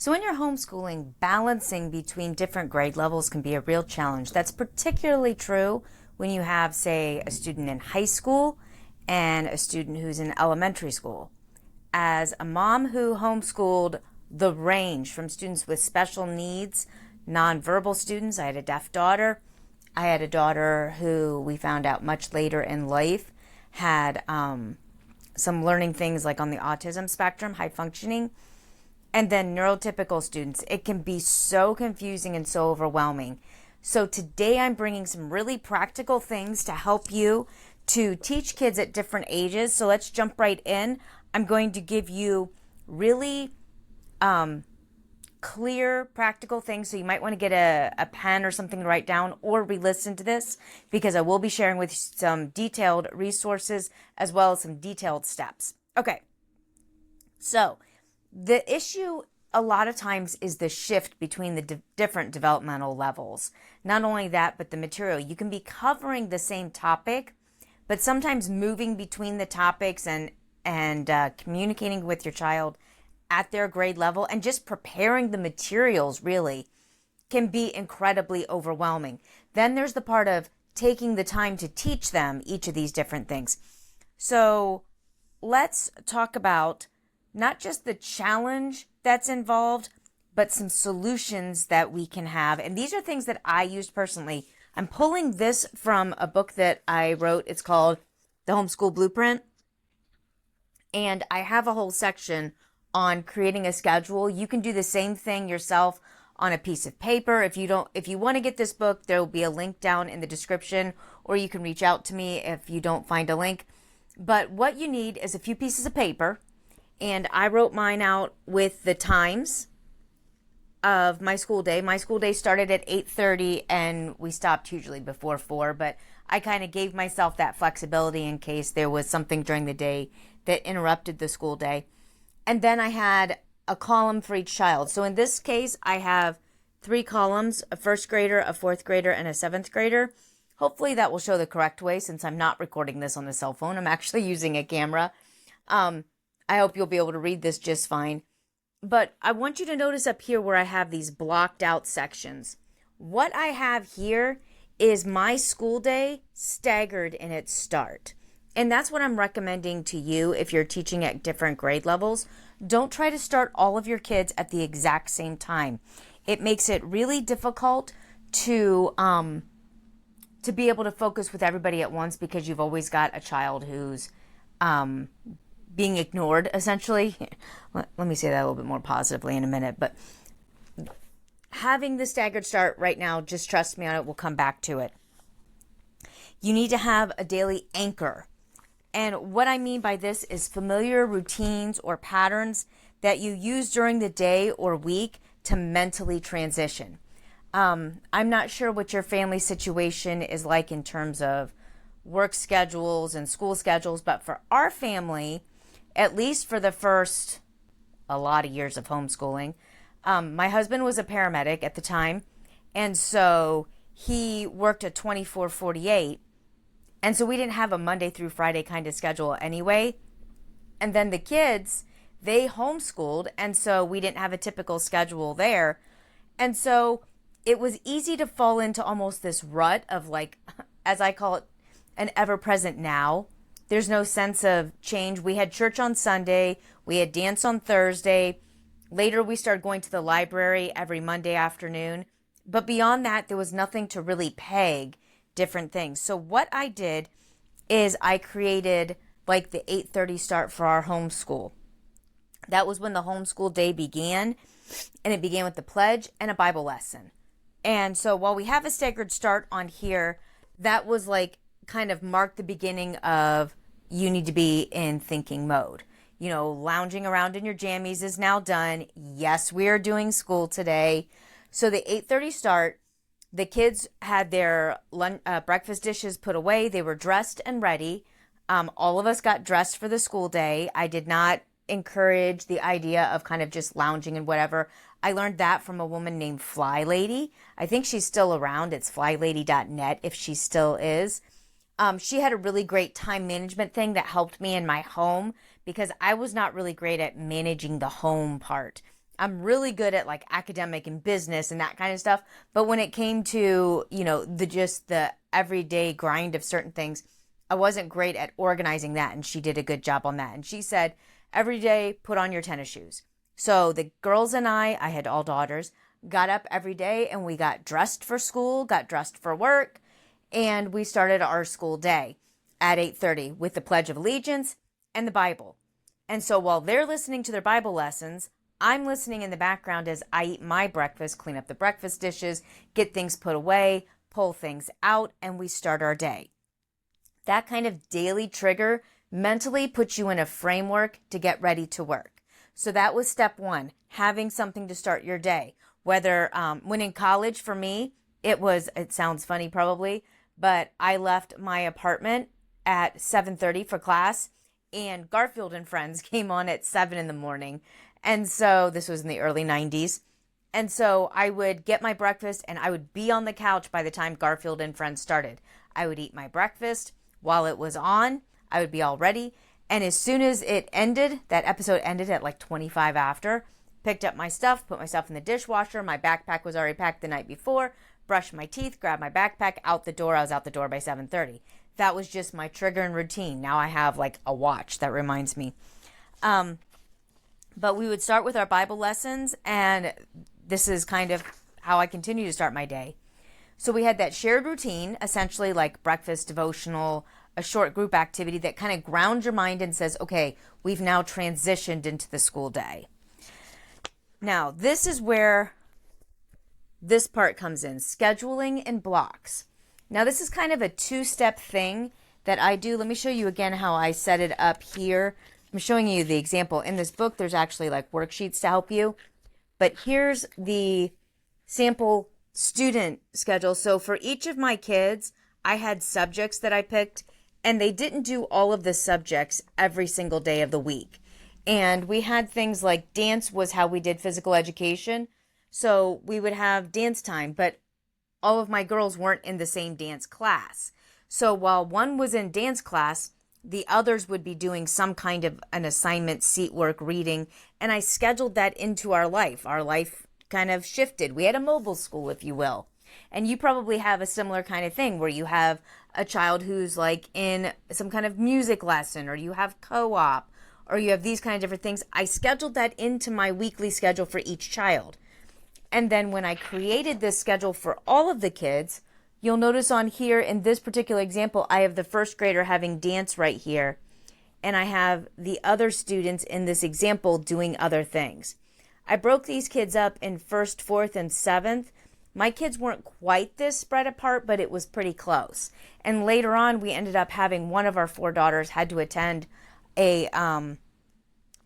So when you're homeschooling, balancing between different grade levels can be a real challenge. That's particularly true when you have, say, a student in high school and a student who's in elementary school. As a mom who homeschooled the range from students with special needs, nonverbal students, I had a deaf daughter. I had a daughter who we found out much later in life had some learning things like on the autism spectrum, high functioning, and then neurotypical students. It can be so confusing and so overwhelming. So today I'm bringing some really practical things to help you to teach kids at different ages. So let's jump right in. I'm going to give you really clear, practical things. So you might want to get a pen or something to write down or re-listen to this, because I will be sharing with you some detailed resources as well as some detailed steps. Okay, so the issue a lot of times is the shift between the different developmental levels. Not only that, but the material. You can be covering the same topic, but sometimes moving between the topics and communicating with your child at their grade level and just preparing the materials really can be incredibly overwhelming. Then there's the part of taking the time to teach them each of these different things. So let's talk about not just the challenge that's involved, but some solutions that we can have. And these are things that I used personally. I'm pulling this from a book that I wrote. It's called The Homeschool Blueprint. And I have a whole section on creating a schedule. You can do the same thing yourself on a piece of paper. If you want to get this book, there will be a link down in the description, or you can reach out to me if you don't find a link. But what you need is a few pieces of paper. And I wrote mine out with the times of my school day. My school day started at 8:30 and we stopped usually before 4, but I kind of gave myself that flexibility in case there was something during the day that interrupted the school day. And then I had a column for each child. So in this case, I have 3 columns, a first grader, a fourth grader, and a seventh grader. Hopefully that will show the correct way, since I'm not recording this on the cell phone. I'm actually using a camera. I hope you'll be able to read this just fine. But I want you to notice up here where I have these blocked out sections. What I have here is my school day staggered in its start. And that's what I'm recommending to you if you're teaching at different grade levels. Don't try to start all of your kids at the exact same time. It makes it really difficult to be able to focus with everybody at once, because you've always got a child who's being ignored, essentially. Let me say that a little bit more positively in a minute. But having the staggered start right now, just trust me on it, we'll come back to it. You need to have a daily anchor. And what I mean by this is familiar routines or patterns that you use during the day or week to mentally transition. I'm not sure what your family situation is like in terms of work schedules and school schedules, but for our family, at least for the first a lot of years of homeschooling, my husband was a paramedic at the time, and so he worked a 24/48. And so we didn't have a Monday through Friday kind of schedule anyway. And then the kids, they homeschooled, and so we didn't have a typical schedule there. And so it was easy to fall into almost this rut of, like, as I call it, an ever-present now. There's no sense of change. We had church on Sunday. We had dance on Thursday. Later, we started going to the library every Monday afternoon. But beyond that, there was nothing to really peg different things. So what I did is I created like the 8:30 start for our homeschool. That was when the homeschool day began, and it began with the pledge and a Bible lesson. And so while we have a staggered start on here, that was like kind of marked the beginning of you need to be in thinking mode. You know, lounging around in your jammies is now done. Yes, we are doing school today. So the 8:30 start, the kids had their breakfast dishes put away. They were dressed and ready. All of us got dressed for the school day. I did not encourage the idea of kind of just lounging and whatever. I learned that from a woman named Fly Lady. I think she's still around. It's flylady.net if she still is. She had a really great time management thing that helped me in my home, because I was not really great at managing the home part. I'm really good at like academic and business and that kind of stuff. But when it came to, the everyday grind of certain things, I wasn't great at organizing that. And she did a good job on that. And she said, every day, put on your tennis shoes. So the girls and I had all daughters, got up every day and we got dressed for school, got dressed for work, and we started our school day at 8:30 with the Pledge of Allegiance and the Bible. And so while they're listening to their Bible lessons, I'm listening in the background as I eat my breakfast, clean up the breakfast dishes, get things put away, pull things out, and we start our day. That kind of daily trigger mentally puts you in a framework to get ready to work. So that was step one, having something to start your day. Whether when in college, for me, it sounds funny probably, but I left my apartment at 7:30 for class, and Garfield and Friends came on at 7 in the morning. And so this was in the early 90s. And so I would get my breakfast and I would be on the couch by the time Garfield and Friends started. I would eat my breakfast while it was on. I would be all ready. And as soon as it ended, that episode ended at like 25 after, picked up my stuff, put my stuff in the dishwasher. My backpack was already packed the night before, brushed my teeth, grabbed my backpack, out the door. I was out the door by 7:30. That was just my trigger and routine. Now I have like a watch that reminds me. But we would start with our Bible lessons, and this is kind of how I continue to start my day. So we had that shared routine, essentially like breakfast, devotional, a short group activity that kind of grounds your mind and says, okay, we've now transitioned into the school day. Now, this is where this part comes in, scheduling and blocks. Now, this is kind of a two-step thing that I do. Let me show you again how I set it up here. I'm showing you the example. In this book, there's actually like worksheets to help you. But here's the sample student schedule. So for each of my kids, I had subjects that I picked, and they didn't do all of the subjects every single day of the week. And we had things like dance was how we did physical education. So we would have dance time, but all of my girls weren't in the same dance class. So while one was in dance class, the others would be doing some kind of an assignment, seat work, reading, and I scheduled that into our life. Our life kind of shifted. We had a mobile school, if you will. And you probably have a similar kind of thing where you have a child who's like in some kind of music lesson, or you have co-op, or you have these kind of different things. I scheduled that into my weekly schedule for each child. And then when I created this schedule for all of the kids, you'll notice on here in this particular example, I have the first grader having dance right here. And I have the other students in this example doing other things. I broke these kids up in first, fourth, and seventh. My kids weren't quite this spread apart, but it was pretty close. And later on, we ended up having one of our 4 daughters had to attend a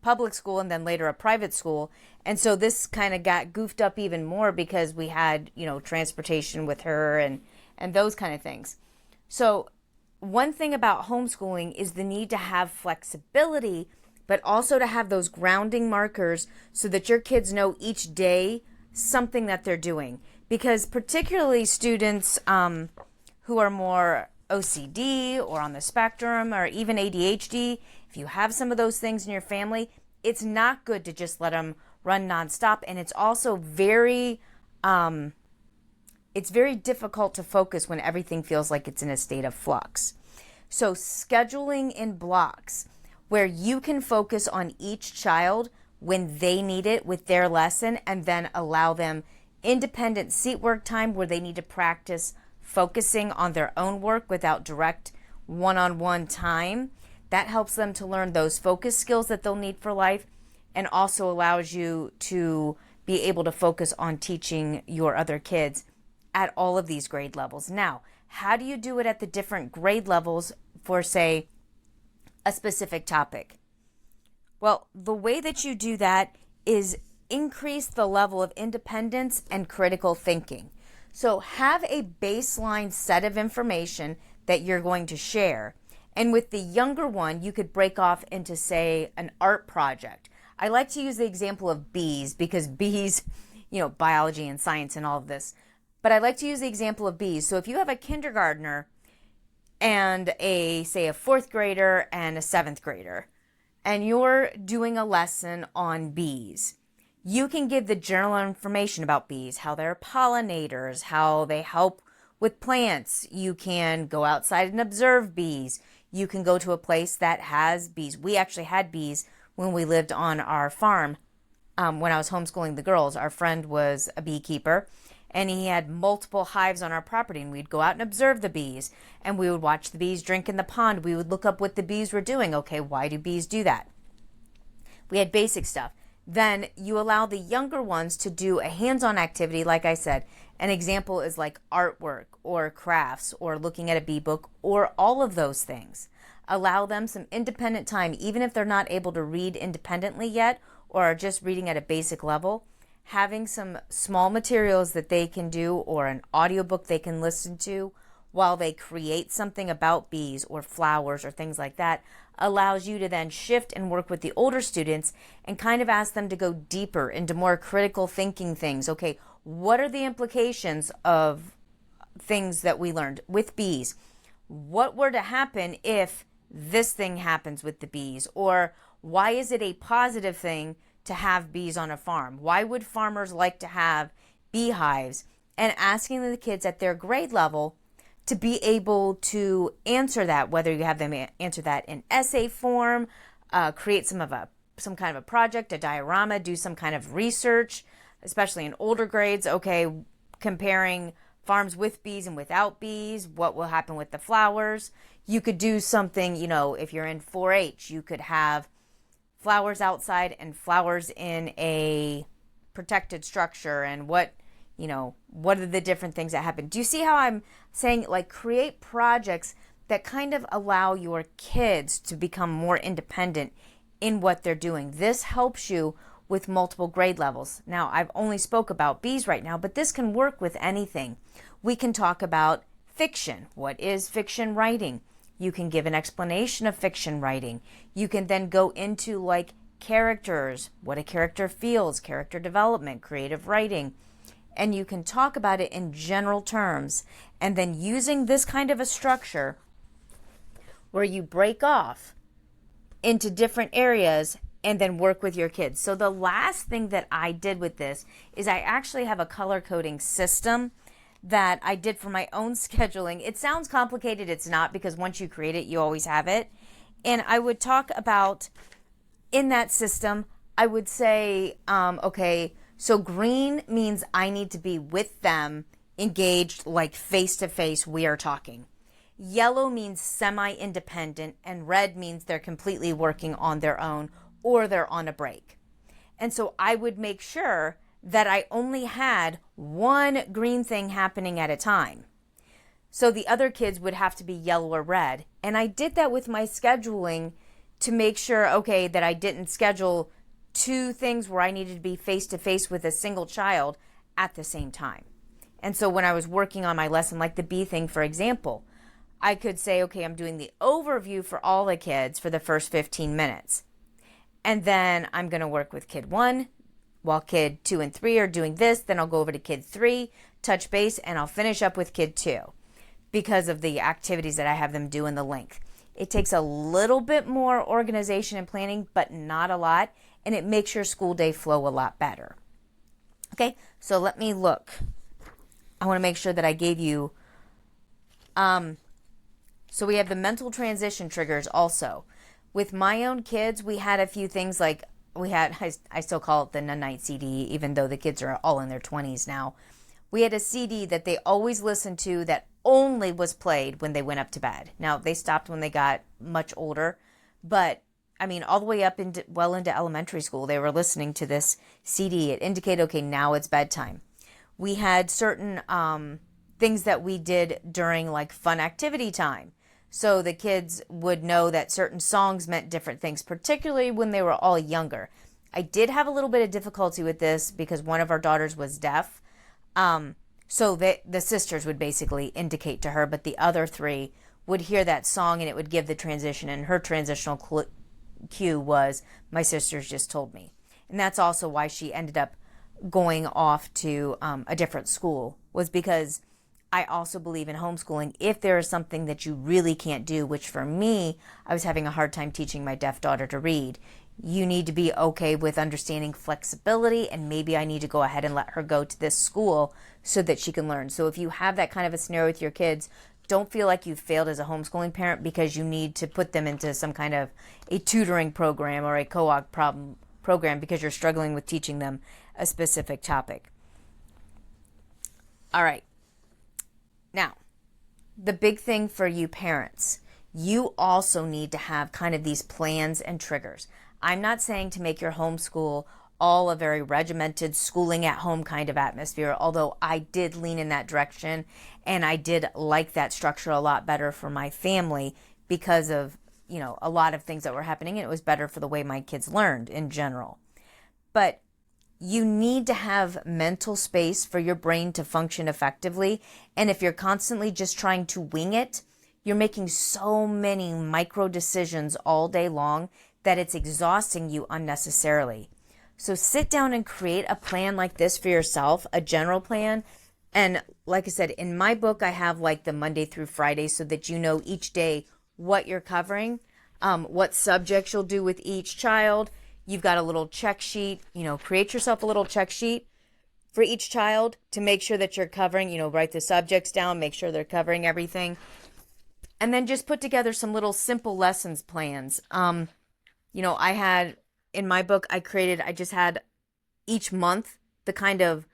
public school and then later a private school. And so this kind of got goofed up even more because we had, transportation with her and those kind of things. So one thing about homeschooling is the need to have flexibility, but also to have those grounding markers so that your kids know each day something that they're doing. Because particularly students who are more OCD or on the spectrum or even ADHD, if you have some of those things in your family, it's not good to just let them run nonstop. And it's also very difficult to focus when everything feels like it's in a state of flux. So scheduling in blocks where you can focus on each child when they need it with their lesson, and then allow them independent seat work time where they need to practice focusing on their own work without direct one-on-one time. That helps them to learn those focus skills that they'll need for life, and also allows you to be able to focus on teaching your other kids at all of these grade levels. Now, how do you do it at the different grade levels for, say, a specific topic? Well, the way that you do that is increase the level of independence and critical thinking. So have a baseline set of information that you're going to share. And with the younger one, you could break off into, say, an art project. I like to use the example of bees because bees, biology and science and all of this. But I like to use the example of bees. So if you have a kindergartner and a 4th grader and a 7th grader, and you're doing a lesson on bees, You can give the general information about bees, how they're pollinators, how they help with plants. You can go outside and observe bees. You can go to a place that has bees. We actually had bees when we lived on our farm. When I was homeschooling the girls, our friend was a beekeeper and he had multiple hives on our property, and we'd go out and observe the bees, and we would watch the bees drink in the pond. We would look up what the bees were doing. Okay, why do bees do that? We had basic stuff. Then you allow the younger ones to do a hands-on activity. Like I said, an example is like artwork or crafts or looking at a bee book or all of those things. Allow them some independent time, even if they're not able to read independently yet or are just reading at a basic level. Having some small materials that they can do or an audiobook they can listen to while they create something about bees or flowers or things like that allows you to then shift and work with the older students and kind of ask them to go deeper into more critical thinking things. Okay, what are the implications of things that we learned with bees? What were to happen if this thing happens with the bees? Or why is it a positive thing to have bees on a farm? Why would farmers like to have beehives? And asking the kids at their grade level to be able to answer that, whether you have them answer that in essay form, create some kind of a project, a diorama, do some kind of research, especially in older grades. Okay, comparing farms with bees and without bees, what will happen with the flowers. You could do something, if you're in 4-H, you could have flowers outside and flowers in a protected structure, and what are the different things that happen. Do you see how I'm saying, like, create projects that kind of allow your kids to become more independent in what they're doing? This helps you with multiple grade levels. Now, I've only spoke about bees right now, but this can work with anything. We can talk about fiction. What is fiction writing? You can give an explanation of fiction writing. You can then go into like characters, what a character feels, character development, creative writing. And you can talk about it in general terms. And then using this kind of a structure where you break off into different areas and then work with your kids. So the last thing that I did with this is I actually have a color coding system that I did for my own scheduling. It sounds complicated. It's not, because once you create it, you always have it. And I would talk about, in that system, I would say, okay, so green means I need to be with them, engaged, like face-to-face, we are talking. Yellow means semi-independent, and red means they're completely working on their own or they're on a break. And so I would make sure that I only had one green thing happening at a time. So the other kids would have to be yellow or red. And I did that with my scheduling to make sure, okay, that I didn't schedule two things where I needed to be face-to-face with a single child at the same time. And so when I was working on my lesson, like the bee thing, for example, I could say, okay, I'm doing the overview for all the kids for the first 15 minutes. And then I'm going to work with kid 1, while kid 2 and 3 are doing this. Then I'll go over to kid 3, touch base, and I'll finish up with kid 2 because of the activities that I have them do in the length. It takes a little bit more organization and planning, but not a lot, and it makes your school day flow a lot better. Okay, so let me look. I want to make sure that I gave you, so we have the mental transition triggers also. With my own kids, we had a few things like, I still call it the Nun-Night CD, even though the kids are all in their 20s now. We had a CD that they always listened to that only was played when they went up to bed. Now, they stopped when they got much older, but I mean, all the way up into elementary school, they were listening to this CD. It indicated, okay, now it's bedtime. We had certain things that we did during like fun activity time. So the kids would know that certain songs meant different things, particularly when they were all younger. I did have a little bit of difficulty with this because one of our daughters was deaf. So the sisters would basically indicate to her, but the other 3 would hear that song and it would give the transition. And her transitional cue was, my sisters just told me. And that's also why she ended up going off to a different school, was because I also believe in homeschooling. If there is something that you really can't do, which for me, I was having a hard time teaching my deaf daughter to read, You need to be okay with understanding flexibility, and maybe I need to go ahead and let her go to this school so that she can learn. So if you have that kind of a scenario with your kids, don't feel like you've failed as a homeschooling parent because you need to put them into some kind of a tutoring program or a co-op program because you're struggling with teaching them a specific topic. All right. Now, the big thing for you parents, you also need to have kind of these plans and triggers. I'm not saying to make your homeschool all a very regimented schooling at home kind of atmosphere, although I did lean in that direction and I did like that structure a lot better for my family because of, a lot of things that were happening, and it was better for the way my kids learned in general. But you need to have mental space for your brain to function effectively. And if you're constantly just trying to wing it, you're making so many micro decisions all day long that it's exhausting you unnecessarily. So sit down and create a plan like this for yourself, a general plan. And like I said, in my book, I have like the Monday through Friday so that you know each day what you're covering, what subjects you'll do with each child. You've got a little check sheet, create yourself a little check sheet for each child to make sure that you're covering, write the subjects down, make sure they're covering everything. And then just put together some little simple lessons plans. I had in my book, I just had each month the kind of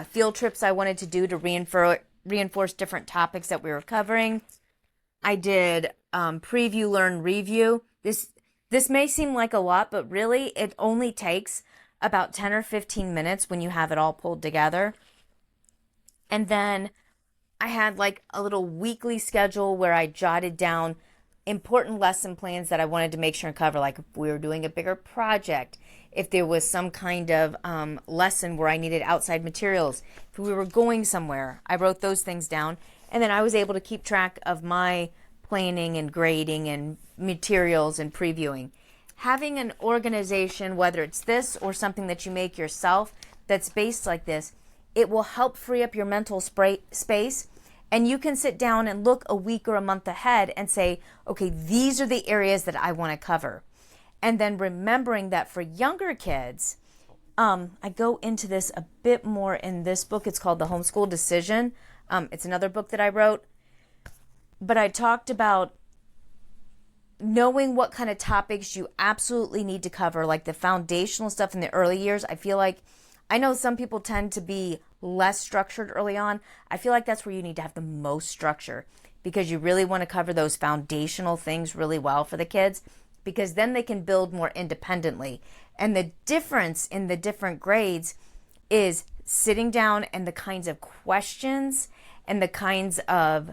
field trips I wanted to do to reinforce different topics that we were covering. I did preview, learn, review. This may seem like a lot, but really it only takes about 10 or 15 minutes when you have it all pulled together. And then I had like a little weekly schedule where I jotted down important lesson plans that I wanted to make sure and cover, like if we were doing a bigger project, if there was some kind of lesson where I needed outside materials, if we were going somewhere, I wrote those things down. And then I was able to keep track of my planning and grading and materials and previewing. Having an organization, whether it's this or something that you make yourself that's based like this, it will help free up your mental space. And you can sit down and look a week or a month ahead and say, okay, these are the areas that I want to cover. And then remembering that for younger kids, I go into this a bit more in this book. It's called The Homeschool Decision. It's another book that I wrote. But I talked about knowing what kind of topics you absolutely need to cover, like the foundational stuff in the early years. I know some people tend to be less structured early on. I feel like that's where you need to have the most structure because you really want to cover those foundational things really well for the kids because then they can build more independently. And the difference in the different grades is sitting down and the kinds of questions and the kinds of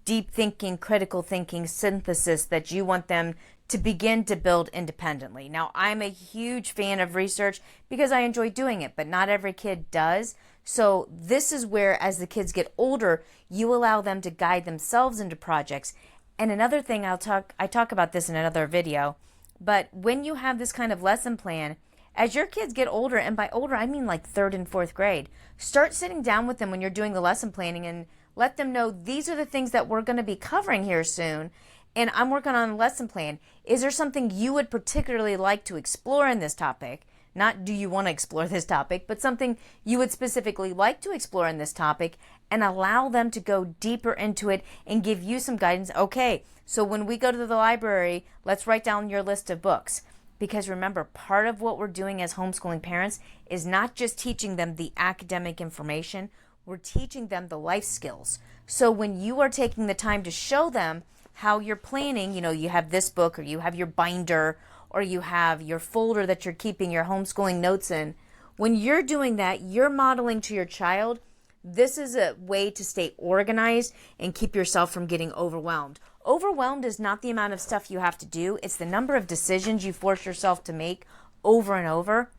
deep thinking, critical thinking, synthesis that you want them to begin to build independently. Now, I'm a huge fan of research because I enjoy doing it, but not every kid does. So this is where, as the kids get older, you allow them to guide themselves into projects. And another thing I talk about this in another video, but when you have this kind of lesson plan, as your kids get older, and by older, I mean like 3rd and 4th grade, start sitting down with them when you're doing the lesson planning and let them know these are the things that we're going to be covering here soon. And I'm working on a lesson plan. Is there something you would particularly like to explore in this topic? Not do you want to explore this topic, but something you would specifically like to explore in this topic and allow them to go deeper into it and give you some guidance. Okay, so when we go to the library, let's write down your list of books. Because remember, part of what we're doing as homeschooling parents is not just teaching them the academic information, we're teaching them the life skills. So when you are taking the time to show them how you're planning, you have this book or you have your binder or you have your folder that you're keeping your homeschooling notes in. When you're doing that, you're modeling to your child, this is a way to stay organized and keep yourself from getting overwhelmed. Overwhelmed is not the amount of stuff you have to do. It's the number of decisions you force yourself to make over and over.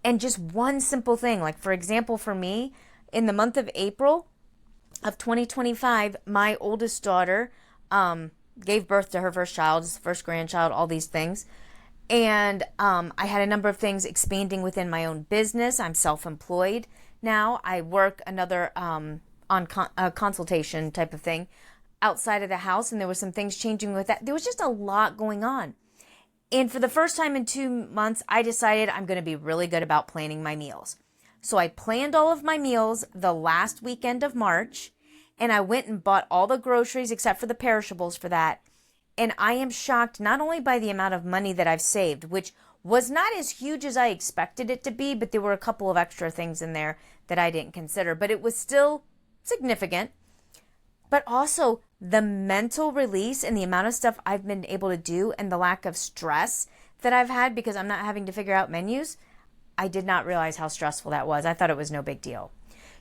And just one simple thing, like for example, for me, in the month of April of 2025, my oldest daughter gave birth to her first child, his first grandchild, all these things. And I had a number of things expanding within my own business. I'm self-employed now. I work another on a consultation type of thing outside of the house, and there was some things changing with that. There was just a lot going on. And for the first time in 2 months, I decided I'm going to be really good about planning my meals. So I planned all of my meals the last weekend of March, and I went and bought all the groceries except for the perishables for that. And I am shocked not only by the amount of money that I've saved, which was not as huge as I expected it to be, but there were a couple of extra things in there that I didn't consider, but it was still significant. But also the mental release and the amount of stuff I've been able to do and the lack of stress that I've had because I'm not having to figure out menus. I did not realize how stressful that was. I thought it was no big deal.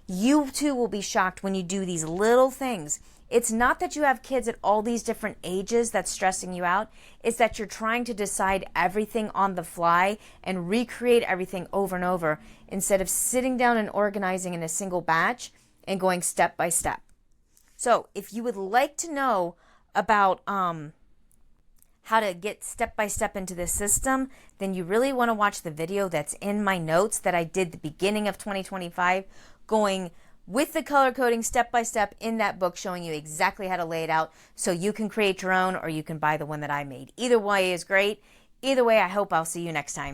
You too will be shocked when you do these little things. It's not that you have kids at all these different ages that's stressing you out. It's that you're trying to decide everything on the fly and recreate everything over and over instead of sitting down and organizing in a single batch and going step by step. So if you would like to know about how to get step by step into this system, then you really want to watch the video that's in my notes that I did the beginning of 2025, going with the color coding step by step in that book, showing you exactly how to lay it out so you can create your own or you can buy the one that I made. Either way is great. Either way, I hope I'll see you next time.